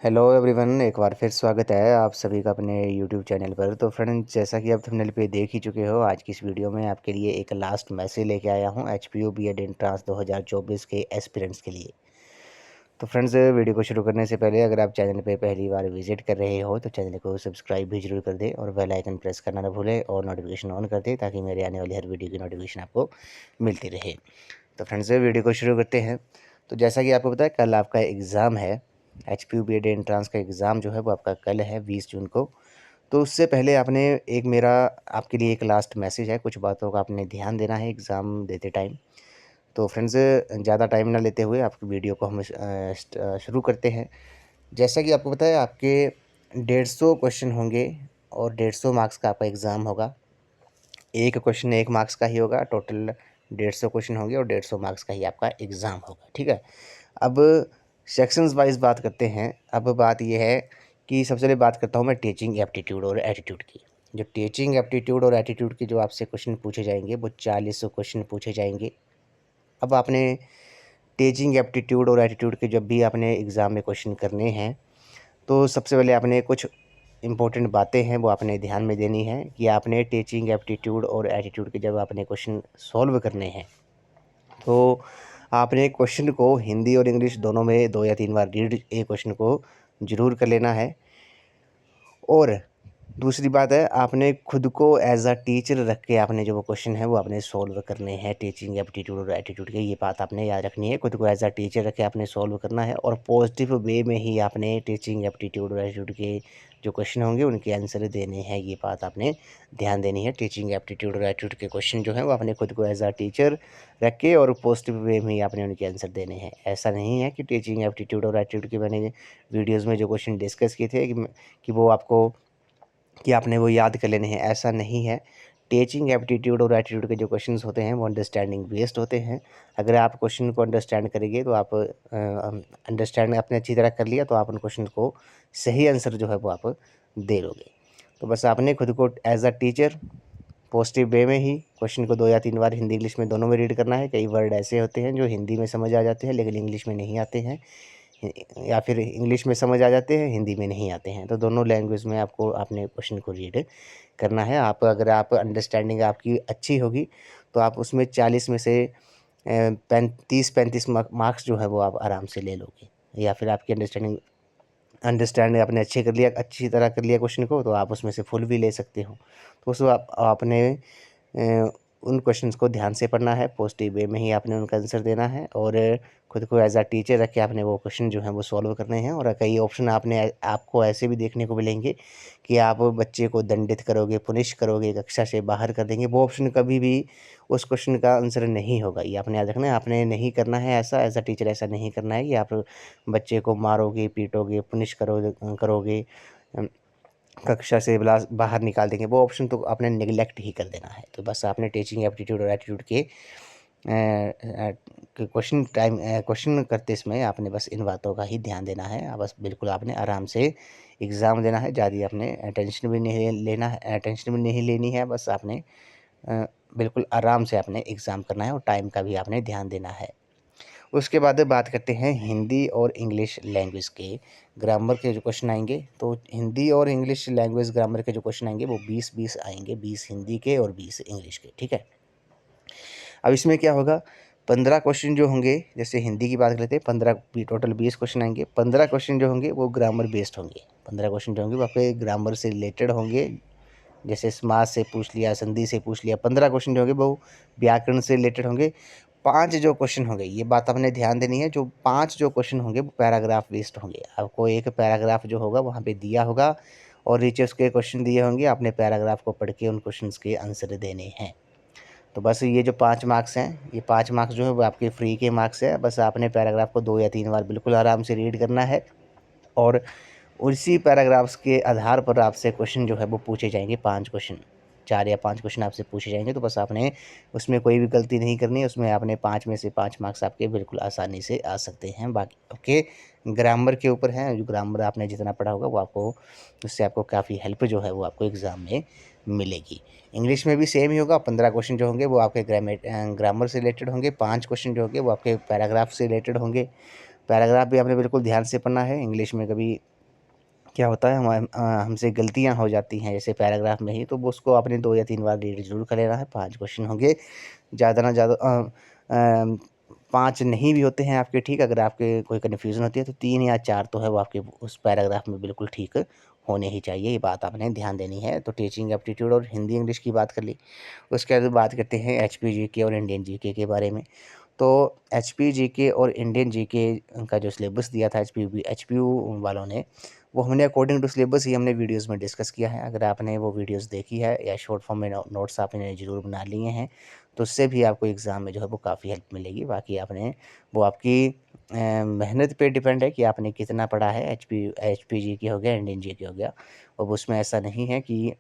Hello everyone, एक बार फिर स्वागत है आप सभी का अपने यूट्यूब चैनल पर। तो फ्रेंड्स, जैसा कि आप थंबनेल पे देख ही चुके हो, आज की इस वीडियो में आपके लिए एक लास्ट मैसेज लेके आया हूं एचपीयू बीएड एंट्रांस 2024 के एस्पिरेंट्स के लिए। तो फ्रेंड्स, वीडियो को शुरू करने से पहले अगर आप चैनल पे पहली बार विजिट कर रहे हो तो चैनल को सब्सक्राइब भी जरूर कर दें और बेल आइकन प्रेस करना ना भूलें और नोटिफिकेशन ऑन कर दें ताकि मेरे आने वाली हर वीडियो की नोटिफिकेशन आपको मिलती रहे। तो फ्रेंड्स, वीडियो को शुरू करते हैं। तो जैसा कि आपको पता है, कल आपका एग्ज़ाम है। एचपीयू बीएड एंट्रांस का एग्ज़ाम जो है वो आपका कल है 20 जून को। तो उससे पहले आपने एक मेरा आपके लिए एक लास्ट मैसेज है, कुछ बातों का आपने ध्यान देना है एग्ज़ाम देते टाइम। तो फ्रेंड्स, ज़्यादा टाइम ना लेते हुए आपकी वीडियो को हम शुरू करते हैं। जैसा कि आपको पता है, आपके 150 क्वेश्चन होंगे और 150 मार्क्स का आपका एग्ज़ाम होगा। एक क्वेश्चन 1 मार्क्स का ही होगा, टोटल 150 क्वेश्चन होंगे और 150 मार्क्स का ही आपका एग्ज़ाम होगा, ठीक है। अब सेक्शंस वाइज बात करते हैं। अब बात ये है कि सबसे पहले बात करता हूँ मैं टीचिंग एप्टीट्यूड और एटीट्यूड की। जो टीचिंग एप्टीट्यूड और एटीट्यूड की जो आपसे क्वेश्चन पूछे जाएंगे वो 40 क्वेश्चन पूछे जाएंगे। अब आपने टीचिंग एप्टीट्यूड और एटीट्यूड के जब भी आपने एग्ज़ाम में क्वेश्चन करने हैं तो सबसे पहले आपने कुछ इम्पोर्टेंट बातें हैं वो आपने ध्यान में देनी है कि आपने टीचिंग एप्टीट्यूड और एटीट्यूड के जब आपने क्वेश्चन सॉल्व करने हैं तो आपने क्वेश्चन को हिंदी और इंग्लिश दोनों में 2 या 3 बार रीड ए क्वेश्चन को ज़रूर कर लेना है। और दूसरी बात है, आपने खुद को एज अ टीचर रख के आपने जो वो क्वेश्चन है वो आपने सॉल्व करने हैं टीचिंग एप्टीट्यूड और एटीट्यूड के। ये बात आपने याद रखनी है, खुद को एज अ टीचर रख के आपने सॉल्व करना है और पॉजिटिव वे में ही आपने टीचिंग एप्टीट्यूड और एटीट्यूड के जो क्वेश्चन होंगे उनके आंसर देने हैं। ये बात आपने ध्यान देनी है। टीचिंग एप्टीट्यूड और एटीट्यूड के क्वेश्चन जो है वो आपने खुद को एज अ टीचर रख के और पॉजिटिव वे में ही आपने उनके आंसर देने हैं। ऐसा नहीं है कि टीचिंग एप्टीट्यूड और एटीट्यूड के मैंने वीडियोज़ में जो क्वेश्चन डिस्कस किए थे कि वो आपको कि आपने वो याद कर लेने हैं, ऐसा नहीं है। टीचिंग एप्टीट्यूड और एटीट्यूड के जो क्वेश्चंस होते हैं वो अंडरस्टैंडिंग बेस्ड होते हैं। अगर आप क्वेश्चन को अंडरस्टैंड करेंगे तो आप अंडरस्टैंड आपने अच्छी तरह कर लिया तो आप उन क्वेश्चन को सही आंसर जो है वो आप दे लोगे। तो बस आपने खुद को as a teacher positive way में ही क्वेश्चन को 2 या 3 बार हिंदी इंग्लिश में दोनों में रीड करना है। कई वर्ड ऐसे होते हैं जो हिंदी में समझ आ जाते हैं लेकिन इंग्लिश में नहीं आते हैं, या फिर इंग्लिश में समझ आ जाते हैं हिंदी में नहीं आते हैं। तो दोनों लैंग्वेज में आपको अपने क्वेश्चन को रीड करना है। अगर आप अंडरस्टैंडिंग आपकी अच्छी होगी तो आप उसमें 40 में से 35 मार्क्स जो है वो आप आराम से ले लोगे। या फिर आपकी अंडरस्टैंडिंग आपने अच्छी तरह कर लिया क्वेश्चन को तो आप उसमें से फुल भी ले सकते हो। तो उसको आपने उन क्वेश्चंस को ध्यान से पढ़ना है, पॉजिटिव वे में ही आपने उनका आंसर देना है और खुद को एज अ टीचर रख के आपने वो क्वेश्चन जो है वो सॉल्व करने हैं। और कई ऑप्शन आपको ऐसे भी देखने को मिलेंगे कि आप बच्चे को दंडित करोगे, पुनिश करोगे, कक्षा से बाहर कर देंगे। वो ऑप्शन कभी भी उस क्वेश्चन का आंसर नहीं होगा। ये आपने याद रखना है। आपने नहीं करना है ऐसा, एज अ टीचर ऐसा नहीं करना है कि आप बच्चे को मारोगे, पीटोगे, पुनिश करोगे, कक्षा से बाहर निकाल देंगे। वो ऑप्शन तो आपने नेग्लेक्ट ही कर देना है। तो बस आपने टीचिंग एप्टीट्यूड और एटीट्यूड के क्वेश्चन करते समय आपने बस इन बातों का ही ध्यान देना है। बस बिल्कुल आपने आराम से एग्ज़ाम देना है, ज़्यादा आपने टेंशन भी नहीं लेनी है। बस आपने बिल्कुल आराम से आपने एग्ज़ाम करना है और टाइम का भी आपने ध्यान देना है। उसके बाद बात करते हैं हिंदी और इंग्लिश लैंग्वेज के ग्रामर के जो क्वेश्चन आएंगे। तो हिंदी और इंग्लिश लैंग्वेज ग्रामर के जो क्वेश्चन आएंगे वो 20-20 आएंगे, 20 हिंदी के और 20 इंग्लिश के, ठीक है। अब इसमें क्या होगा, 15 क्वेश्चन जो होंगे, जैसे हिंदी की बात कर लेते हैं, 15 टोटल 20 क्वेश्चन आएंगे। 15 क्वेश्चन जो होंगे वो ग्रामर बेस्ड होंगे। 15 क्वेश्चन जो होंगे वो आपके ग्रामर से रिलेटेड होंगे। जैसे समास से पूछ लिया, संधि से पूछ लिया। 15 क्वेश्चन जो होंगे वो व्याकरण से रिलेटेड होंगे। 5 जो क्वेश्चन होंगे, ये बात आपने ध्यान देनी है, जो 5 जो क्वेश्चन होंगे वो पैराग्राफ बेस्ड होंगे। आपको एक पैराग्राफ जो होगा वहाँ पे दिया होगा और नीचे उसके क्वेश्चन दिए होंगे। आपने पैराग्राफ को पढ़ के उन क्वेश्चंस के आंसर देने हैं। तो बस ये जो 5 मार्क्स हैं, ये 5 मार्क्स जो है वो आपके फ्री के मार्क्स हैं। बस आपने पैराग्राफ को 2 या 3 बार बिल्कुल आराम से रीड करना है और उसी पैराग्राफ्स के आधार पर आपसे क्वेश्चन जो है वो पूछे जाएंगे। 5 क्वेश्चन, 4 या 5 क्वेश्चन आपसे पूछे जाएंगे। तो बस आपने उसमें कोई भी गलती नहीं करनी है। उसमें आपने 5 में से 5 मार्क्स आपके बिल्कुल आसानी से आ सकते हैं। बाकी आपके ग्रामर के ऊपर है, जो ग्रामर आपने जितना पढ़ा होगा वो आपको, उससे आपको काफ़ी हेल्प जो है वो आपको एग्ज़ाम में मिलेगी। इंग्लिश में भी सेम ही होगा। 15 क्वेश्चन जो होंगे वो आपके ग्रामर से रिलेटेड होंगे। 5 क्वेश्चन जो होंगे वो आपके पैराग्राफ से रिलेटेड होंगे। पैराग्राफ भी आपने बिल्कुल ध्यान से पढ़ना है। इंग्लिश में कभी क्या होता है हमसे गलतियाँ हो जाती हैं जैसे पैराग्राफ में ही, तो वो उसको आपने 2 या 3 बार रीड ज़रूर कर लेना है। 5 क्वेश्चन होंगे, ज़्यादा ना ज़्यादा 5 नहीं भी होते हैं आपके ठीक, अगर आपके कोई कन्फ्यूज़न होती है तो 3 या 4 तो है वो आपके उस पैराग्राफ में बिल्कुल ठीक होने ही चाहिए, ये बात आपने ध्यान देनी है। तो टीचिंग एप्टीट्यूड और हिंदी इंग्लिश की बात कर ली। उसके बाद बात करते हैं एचपी जीके और इंडियन जीके के बारे में। तो एचपी जीके और इंडियन जीके का जो सिलेबस दिया था एचपीयू वालों ने, वो हमने अकॉर्डिंग टू सिलेबस ही हमने वीडियोस में डिस्कस किया है। अगर आपने वो वीडियोस देखी है या शॉर्ट फॉर्म में नोट्स आपने ज़रूर बना लिए हैं, तो उससे भी आपको एग्ज़ाम में जो है वो काफ़ी हेल्प मिलेगी। बाकी आपने वो आपकी मेहनत पे डिपेंड है कि आपने कितना पढ़ा है। एचपी जीके हो गया, इंडियन जीके हो गया। अब उसमें ऐसा नहीं है कि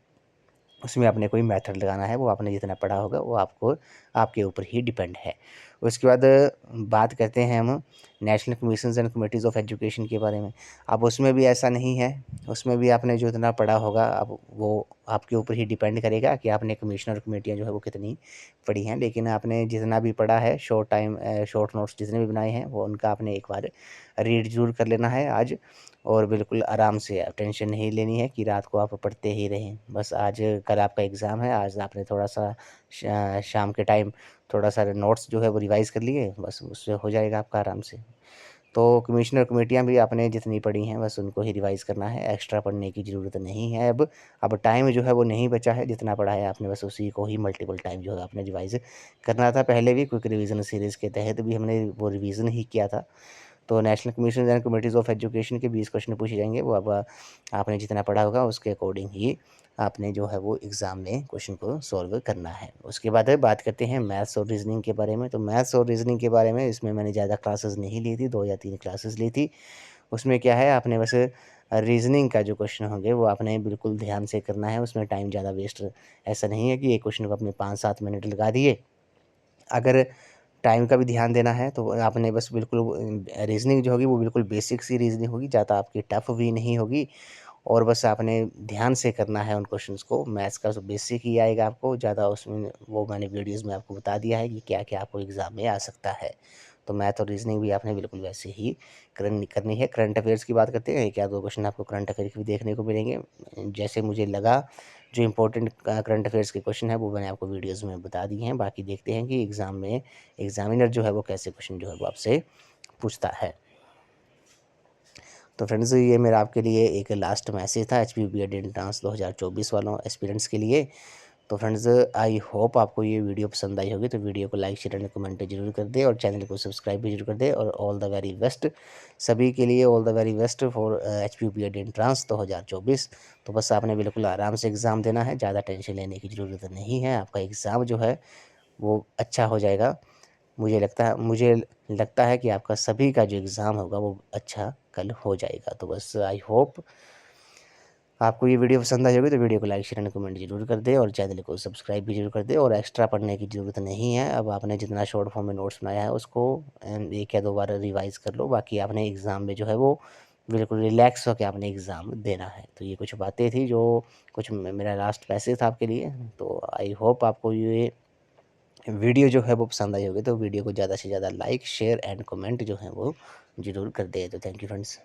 उसमें आपने कोई मेथड लगाना है, वो आपने जितना पढ़ा होगा वो आपको आपके ऊपर ही डिपेंड है। उसके बाद बात करते हैं हम national commissions and committees of education के बारे में। अब उसमें भी ऐसा नहीं है, उसमें भी आपने जो इतना पढ़ा होगा अब वो आपके ऊपर ही डिपेंड करेगा कि आपने कमीशन और कमेटियाँ जो है वो कितनी पढ़ी हैं। लेकिन आपने जितना भी पढ़ा है शॉर्ट नोट्स जितने भी बनाए हैं वो उनका आपने एक बार रीड ज़रूर कर लेना है आज, और बिल्कुल आराम से, टेंशन नहीं लेनी है कि रात को आप पढ़ते ही रहें। बस आज कल आपका एग्ज़ाम है, आज आपने थोड़ा-सा शाम के टाइम थोड़ा-सा नोट्स जो है वो रिवाइज़ कर लिए, बस उससे हो जाएगा आपका आराम से। तो कमिश्नर कमेटियाँ भी आपने जितनी पढ़ी हैं बस उनको ही रिवाइज़ करना है, एक्स्ट्रा पढ़ने की ज़रूरत नहीं है अब। अब टाइम जो है वो नहीं बचा है, जितना पढ़ा है आपने बस उसी को ही मल्टीपल टाइम जो है आपने रिवाइज़ करना था। पहले भी क्विक रिवीज़न सीरीज़ के तहत भी हमने वो रिवीज़न ही किया था। तो national commission and committees of education के 20 क्वेश्चन पूछे जाएंगे, वो अब आपने जितना पढ़ा होगा उसके अकॉर्डिंग ही आपने जो है वो एग्ज़ाम में क्वेश्चन को सॉल्व करना है। उसके बाद बात करते हैं मैथ्स और रीजनिंग के बारे में। तो मैथ्स और रीजनिंग के बारे में इसमें मैंने ज़्यादा क्लासेस नहीं ली थी, 2 या 3 क्लासेस ली थी। उसमें क्या है आपने बस रीजनिंग का जो क्वेश्चन होंगे वो आपने बिल्कुल ध्यान से करना है, उसमें टाइम ज़्यादा वेस्ट ऐसा नहीं है कि एक क्वेश्चन को आपने 5-7 मिनट लगा दिए। अगर टाइम का भी ध्यान देना है तो आपने बस बिल्कुल रीज़निंग जो होगी वो बिल्कुल बेसिक सी रीज़निंग होगी, ज़्यादा आपकी टफ़ भी नहीं होगी, और बस आपने ध्यान से करना है उन क्वेश्चंस को। मैथ्स का तो बेसिक ही आएगा आपको, ज़्यादा उसमें वो मैंने वीडियोज़ में आपको बता दिया है कि क्या-क्या आपको एग्ज़ाम में आ सकता है। तो मैथ और रीज़निंग भी आपने बिल्कुल वैसे ही करनी है। करंट अफ़ेयर्स की बात करते हैं, 1 या 2 क्वेश्चन आपको करंट अफ़ेयर के भी देखने को मिलेंगे। जैसे मुझे लगा जो इम्पोर्टेंट करंट अफ़ेयर्स के क्वेश्चन हैं वो मैंने आपको वीडियोज़ में बता दिए हैं। बाकी देखते हैं कि एग्ज़ाम में एग्ज़ामिनर जो है वो कैसे क्वेश्चन जो है वो आपसे पूछता है। तो फ्रेंड्स ये मेरा आपके लिए एक लास्ट मैसेज था एचपीयू बीएड एंट्रेंस 2024 वालों एस्पिरेंट्स के लिए। तो फ्रेंड्स आई होप आपको ये वीडियो पसंद आई होगी, तो वीडियो को लाइक शेयर एंड कमेंट जरूर कर दे, और चैनल को सब्सक्राइब भी जरूर कर दे। और ऑल द वेरी बेस्ट सभी के लिए, all the very best for HPU BEd entrance 2024। तो बस आपने बिल्कुल आराम से एग्ज़ाम देना है, ज़्यादा टेंशन लेने की ज़रूरत नहीं है। आपका एग्ज़ाम जो है वो अच्छा हो जाएगा। मुझे लगता है कि आपका सभी का जो एग्ज़ाम होगा वो अच्छा कल हो जाएगा। तो बस आई होप आपको ये वीडियो पसंद आई होगी, तो वीडियो को लाइक शेयर एंड कमेंट जरूर कर दे, और चैनल को सब्सक्राइब भी जरूर कर दे। और एक्स्ट्रा पढ़ने की ज़रूरत नहीं है, अब आपने जितना शॉर्ट फॉर्म में नोट्स बनाया है उसको 1 या 2 बार रिवाइज़ कर लो। बाकी आपने एग्ज़ाम में जो है वो बिल्कुल रिलैक्स होकर आपने एग्ज़ाम देना है। तो ये कुछ बातें थी जो कुछ मेरा लास्ट मैसेज था आपके लिए। तो आई होप आपको ये वीडियो जो है वो पसंद आई होगी, तो वीडियो को ज़्यादा से ज़्यादा लाइक शेयर एंड कमेंट जो है वो ज़रूर कर दे। तो थैंक यू फ्रेंड्स।